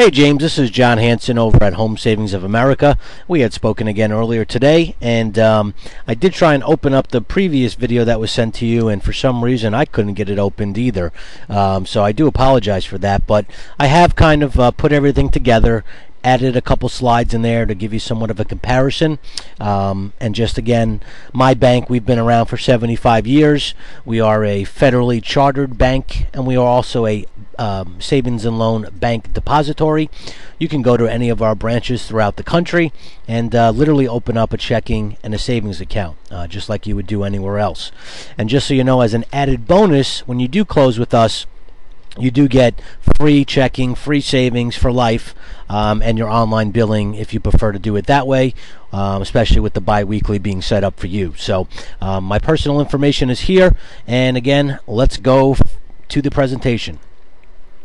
Hey James, this is John Hanson over at Home Savings of America. We had spoken again earlier today, and I did try and open up the previous video that was sent to you, and for some reason I couldn't get it opened either. So I do apologize for that, but I have kind of put everything together, added a couple slides in there to give you somewhat of a comparison. And just again, my bank, we've been around for 75 years. We are a federally chartered bank, and we are also a savings and loan bank depository. You can go to any of our branches throughout the country and literally open up a checking and a savings account, just like you would do anywhere else. And just so you know, as an added bonus, when you do close with us, you do get free checking, free savings for life, and your online billing if you prefer to do it that way, especially with the bi-weekly being set up for you. So my personal information is here, and again, let's go to the presentation.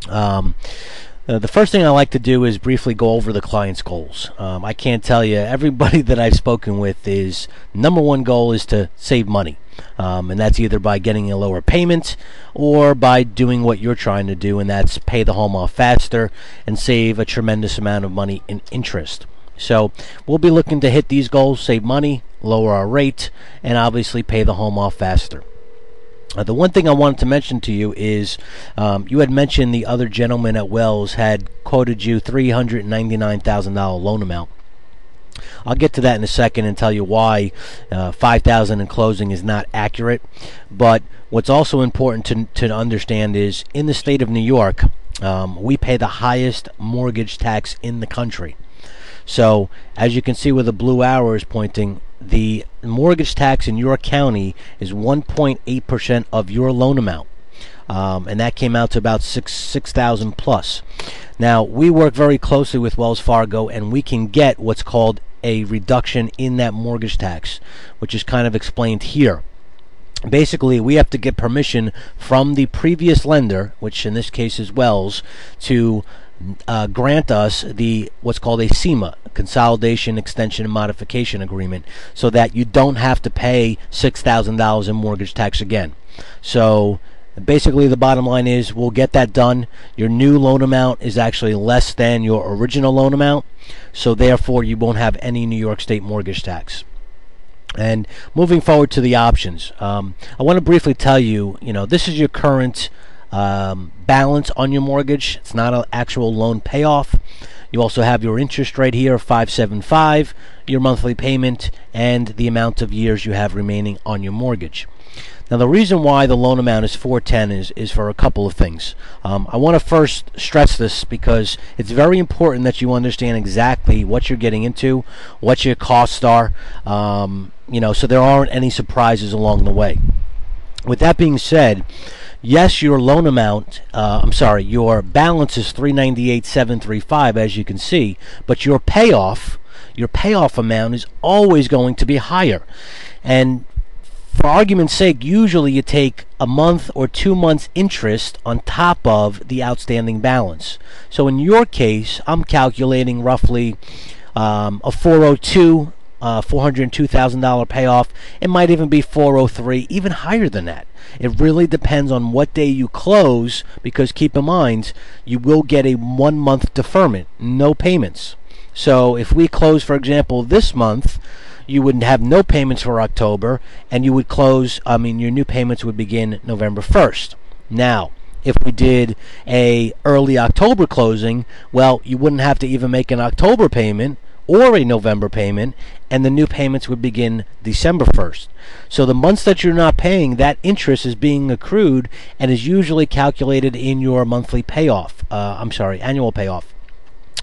The first thing I like to do is briefly go over the client's goals. I can't tell you, everybody that I've spoken with is number one goal is to save money. And that's either by getting a lower payment or by doing what you're trying to do, and that's pay the home off faster and save a tremendous amount of money in interest. So we'll be looking to hit these goals, save money, lower our rate, and obviously pay the home off faster. The one thing I wanted to mention to you is you had mentioned the other gentleman at Wells had quoted you $399,000 loan amount. I'll get to that in a second and tell you why $5,000 in closing is not accurate. But what's also important to understand is in the state of New York, we pay the highest mortgage tax in the country. So as you can see where the blue arrow is pointing, the mortgage tax in your county is 1.8% of your loan amount. And that came out to about $6,000 plus. Now, we work very closely with Wells Fargo, and we can get what's called a reduction in that mortgage tax, which is kind of explained here. Basically, we have to get permission from the previous lender, which in this case is Wells, to grant us the what's called a CEMA, Consolidation, Extension, and Modification Agreement, so that you don't have to pay $6,000 in mortgage tax again. So basically the bottom line is we'll get that done. Your new loan amount is actually less than your original loan amount, so therefore you won't have any New York State mortgage tax. And moving forward to the options, I want to briefly tell you, this is your current balance on your mortgage. It's not an actual loan payoff. You also have your interest rate here, 575, your monthly payment, and the amount of years you have remaining on your mortgage. Now, the reason why the loan amount is $410 is for a couple of things. I want to first stress this because it's very important that you understand exactly what you're getting into, what your costs are, so there aren't any surprises along the way. With that being said, yes, your loan amount, your balance is $398,735, as you can see, but your payoff amount is always going to be higher. And for argument's sake, usually you take a month or 2 months interest on top of the outstanding balance. So in your case, I'm calculating roughly a $402,000 payoff. It might even be $403, even higher than that. It really depends on what day you close, because keep in mind, you will get a 1 month deferment, no payments. So if we close, for example, this month, you would have no payments for October, and you would close, your new payments would begin November 1st. Now, if we did a early October closing, well, you wouldn't have to even make an October payment or a November payment, and the new payments would begin December 1st. So the months that you're not paying, that interest is being accrued and is usually calculated in your monthly payoff, annual payoff.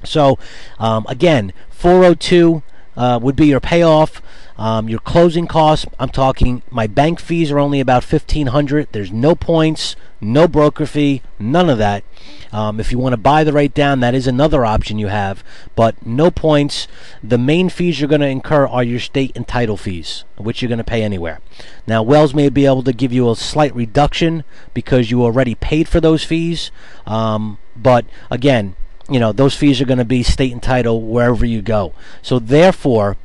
So again, 402 would be your payoff. Your closing costs, I'm talking, my bank fees are only about $1,500. There's no points, no broker fee, none of that. If you want to buy the rate down, that is another option you have, but no points. The main fees you're going to incur are your state and title fees, which you're going to pay anywhere. Now, Wells may be able to give you a slight reduction because you already paid for those fees, but again, those fees are going to be state and title wherever you go. So therefore,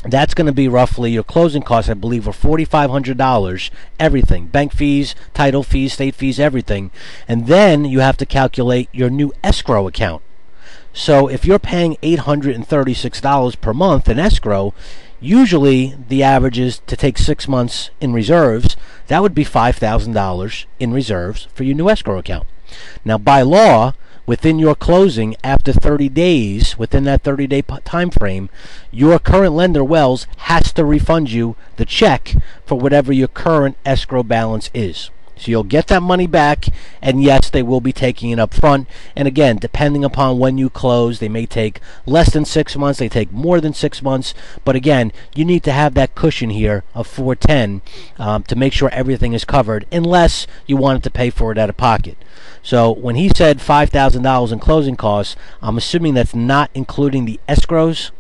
that's going to be roughly your closing costs, I believe, are $4,500, everything, bank fees, title fees, state fees, everything. And then you have to calculate your new escrow account. So if you're paying $836 per month in escrow, usually the average is to take 6 months in reserves. That would be $5,000 in reserves for your new escrow account. Now, by law, within your closing after 30 days, within that 30-day time frame, your current lender, Wells, has to refund you the check for whatever your current escrow balance is. So you'll get that money back, and yes, they will be taking it up front. And again, depending upon when you close, they may take less than 6 months, they take more than 6 months. But again, you need to have that cushion here of $410 to make sure everything is covered, unless you wanted to pay for it out of pocket. So when he said $5,000 in closing costs, I'm assuming that's not including the escrows.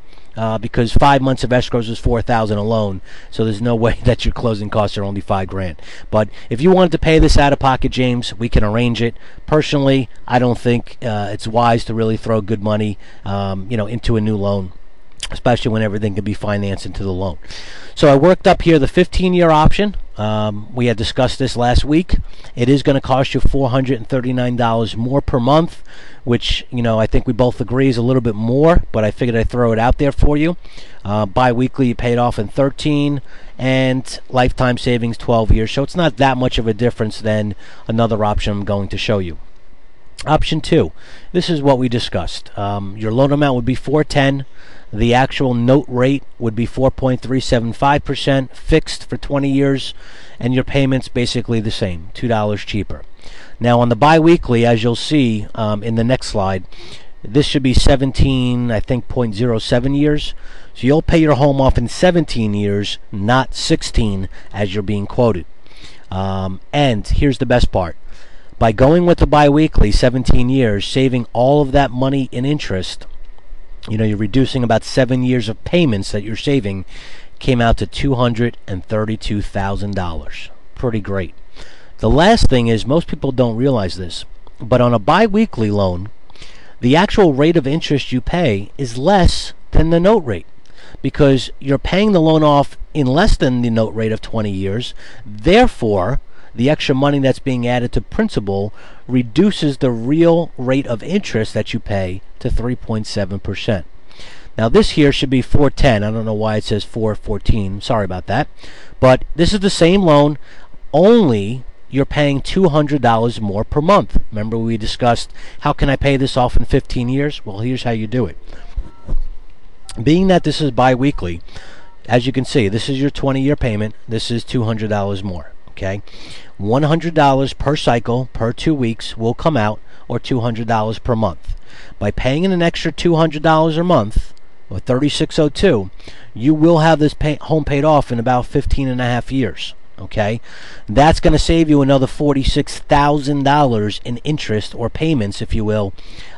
Because 5 months of escrows is $4,000 alone, so there's no way that your closing costs are only $5,000. But if you wanted to pay this out of pocket, James, we can arrange it. Personally, I don't think it's wise to really throw good money, into a new loan, especially when everything can be financed into the loan. So I worked up here the 15-year option. We had discussed this last week. It is going to cost you $439 more per month, which, I think we both agree is a little bit more, but I figured I'd throw it out there for you. Bi-weekly, you paid off in 13, and lifetime savings 12 years. So it's not that much of a difference than another option I'm going to show you. Option 2, this is what we discussed. Your loan amount would be $410. The actual note rate would be 4.375%, fixed for 20 years, and your payments basically the same, $2 cheaper. Now on the bi-weekly, as you'll see in the next slide, this should be 17, I think, 0.07 years. So you'll pay your home off in 17 years, not 16 as you're being quoted. And here's the best part. By going with the bi-weekly, 17 years, saving all of that money in interest, you're reducing about 7 years of payments that you're saving, came out to $232,000. Pretty great. The last thing is, most people don't realize this, but on a bi-weekly loan, the actual rate of interest you pay is less than the note rate, because you're paying the loan off in less than the note rate of 20 years. Therefore, the extra money that's being added to principal reduces the real rate of interest that you pay to 3.7%. Now this here should be 410. I don't know why it says 414. Sorry about that. But this is the same loan, only you're paying $200 more per month. Remember we discussed, how can I pay this off in 15 years? Well, here's how you do it. Being that this is bi-weekly, as you can see, this is your 20-year payment. This is $200 more. Okay, $100 per cycle per 2 weeks will come out, or $200 per month. By paying in an extra $200 a month, or $3602, you will have this home paid off in about 15 and a half years. Okay, that's going to save you another $46,000 in interest, or payments, if you will,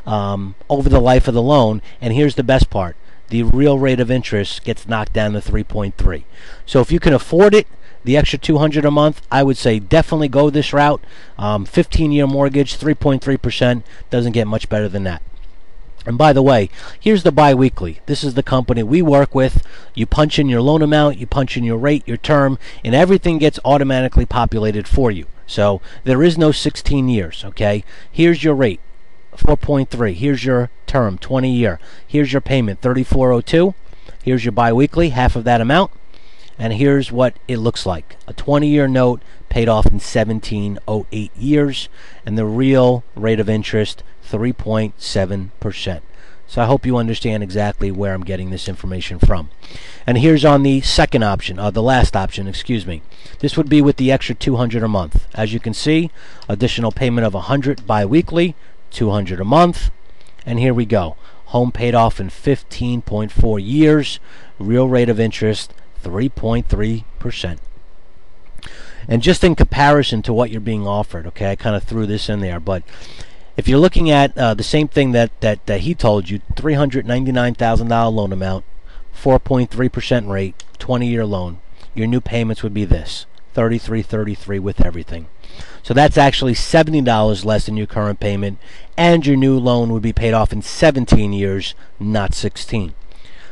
over the life of the loan. And here's the best part: the real rate of interest gets knocked down to 3.3. So if you can afford it, the extra $200 a month, I would say definitely go this route. 15-year mortgage, 3.3%, doesn't get much better than that. And by the way, here's the bi-weekly. This is the company we work with. You punch in your loan amount, you punch in your rate, your term, and everything gets automatically populated for you. So there is no 16 years, okay? Here's your rate, 4.3. Here's your term, 20-year. Here's your payment, $3402. Here's your bi-weekly, half of that amount. And here's what it looks like. A 20-year note paid off in 17.08 years, and the real rate of interest, 3.7%. So I hope you understand exactly where I'm getting this information from. And here's on the second option, the last option, excuse me. This would be with the extra $200 a month. As you can see, additional payment of $100 bi-weekly, $200 a month, and here we go. Home paid off in 15.4 years, real rate of interest, 3.3%. And just in comparison to what you're being offered, okay, I kind of threw this in there, but if you're looking at the same thing that he told you, $399,000 loan amount, 4.3% rate, 20-year loan, your new payments would be this, $33.33 with everything. So that's actually $70 less than your current payment, and your new loan would be paid off in 17 years, not 16.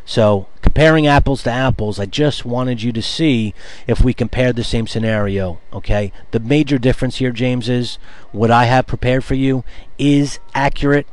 So comparing apples to apples, I just wanted you to see if we compared the same scenario, okay? The major difference here, James, is what I have prepared for you is accurate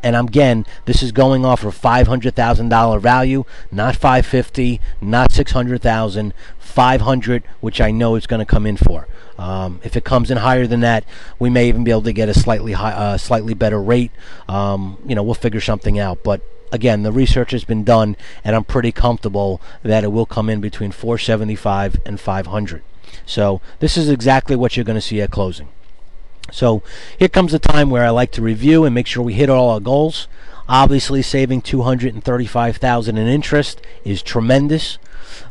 And again, this is going off of $500,000 value, not 550, not 600,000, 500, which I know it's going to come in for. If it comes in higher than that, we may even be able to get a slightly better rate. We'll figure something out. But again, the research has been done, and I'm pretty comfortable that it will come in between 475 and 500. So this is exactly what you're going to see at closing. So here comes the time where I like to review and make sure we hit all our goals. Obviously, saving $235,000 in interest is tremendous.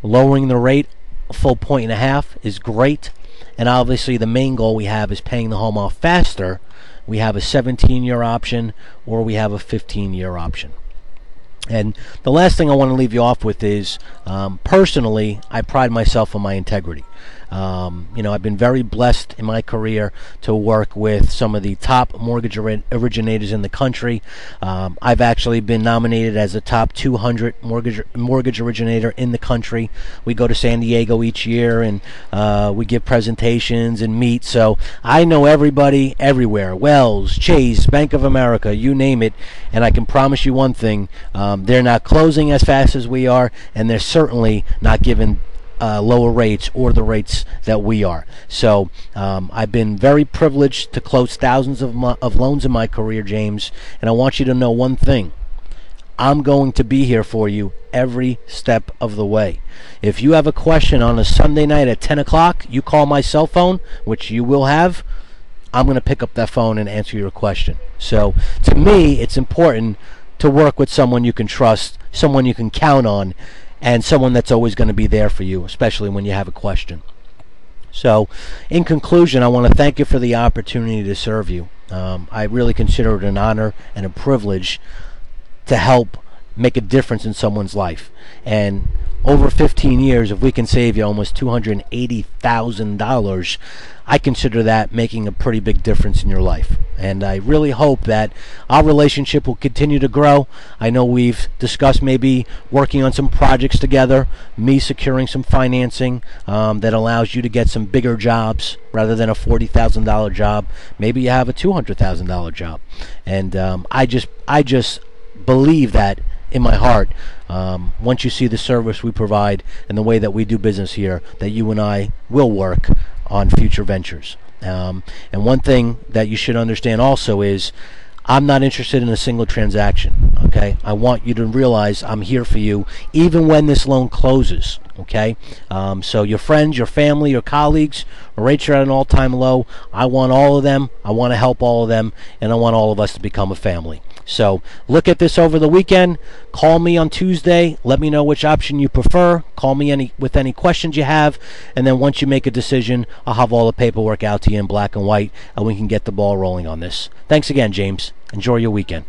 Lowering the rate a full point and a half is great. And obviously, the main goal we have is paying the home off faster. We have a 17-year option, or we have a 15-year option. And the last thing I want to leave you off with is, personally, I pride myself on my integrity. I've been very blessed in my career to work with some of the top mortgage originators in the country. I've actually been nominated as a top 200 mortgage originator in the country. We go to San Diego each year, and we give presentations and meet. So I know everybody everywhere: Wells, Chase, Bank of America, you name it. And I can promise you one thing: they're not closing as fast as we are, and they're certainly not giving lower rates or the rates that we are. So I've been very privileged to close thousands of loans in my career, James, and I want you to know one thing: I'm going to be here for you every step of the way. If you have a question on a Sunday night at 10 o'clock, you call my cell phone, which you will have. I'm going to pick up that phone and answer your question. So to me, it's important to work with someone you can trust, someone you can count on, and someone that's always going to be there for you, especially when you have a question. So, in conclusion, I want to thank you for the opportunity to serve you. I really consider it an honor and a privilege to help make a difference in someone's life. And over 15 years, if we can save you almost $280,000, I consider that making a pretty big difference in your life. And I really hope that our relationship will continue to grow. I know we've discussed maybe working on some projects together, me securing some financing that allows you to get some bigger jobs rather than a $40,000 job. Maybe you have a $200,000 job. And I just believe that in my heart, once you see the service we provide and the way that we do business here, that you and I will work on future ventures. And one thing that you should understand also is, I'm not interested in a single transaction. Okay, I want you to realize I'm here for you even when this loan closes. Okay, so your friends, your family, your colleagues, rates are at an all-time low. I want all of them. I want to help all of them, and I want all of us to become a family. So look at this over the weekend. Call me on Tuesday. Let me know which option you prefer. Call me with any questions you have. And then once you make a decision, I'll have all the paperwork out to you in black and white, and we can get the ball rolling on this. Thanks again, James. Enjoy your weekend.